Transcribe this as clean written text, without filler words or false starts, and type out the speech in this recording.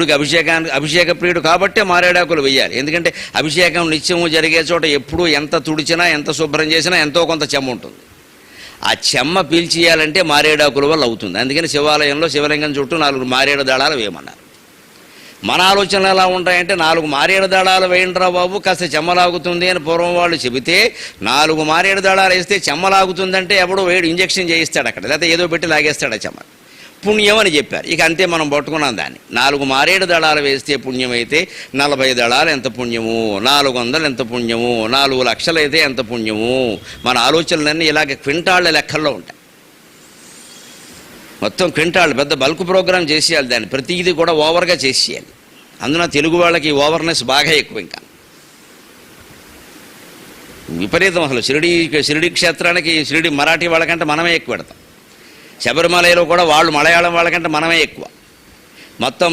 అభిషేక ప్రియుడు కాబట్టే మారేడాకులు వెయ్యాలి. ఎందుకంటే అభిషేకం నిత్యము జరిగే చోట ఎప్పుడూ ఎంత తుడిచినా ఎంత శుభ్రం చేసినా ఎంతో కొంత చెమ్మ ఉంటుంది. ఆ చెమ్మ పీల్చేయాలంటే మారేడాకుల వల్ల అవుతుంది. అందుకని శివాలయంలో శివలింగం చుట్టూ 4 మారేడు దళాలు వేయమన్నారు. మన ఆలోచనలు ఎలా ఉంటాయంటే 4 మారేడు దళాలు వేయండిరా బాబు కాస్త చెమ్మలాగుతుంది అని పూర్వం వాళ్ళు చెబితే 4 మారేడు దళాలు వేస్తే చెమ్మలాగుతుందంటే ఎవడో వేడు ఇంజక్షన్ చేయిస్తాడు అక్కడ, లేకపోతే ఏదో పెట్టి లాగేస్తాడు ఆ చెమ్మ. పుణ్యం అని చెప్పారు. ఇక అంతే, మనం పట్టుకున్నాం దాన్ని. 4 మారేడు దళాలు వేస్తే పుణ్యం అయితే 40 దళాలు ఎంత పుణ్యము, 400 ఎంత పుణ్యము, 4 లక్షలు అయితే ఎంత పుణ్యము. మన ఆలోచనలన్నీ ఇలాగ క్వింటాళ్ళ లెక్కల్లో ఉంటాయి. మొత్తం క్వింటాళ్ళు పెద్ద బల్క్ ప్రోగ్రామ్ చేసేయాలి. దాన్ని ప్రతిదీ కూడా ఓవర్గా చేసేయాలి. అందున తెలుగు వాళ్ళకి ఓవర్నెస్ బాగా ఎక్కువ. ఇంకా విపరీతం అసలు. షిరిడి క్షేత్రానికి షిరిడి మరాఠీ వాళ్ళకంటే మనమే ఎక్కువ పెడతాం. శబరిమలలో కూడా వాళ్ళు మలయాళం వాళ్ళకంటే మనమే ఎక్కువ. మొత్తం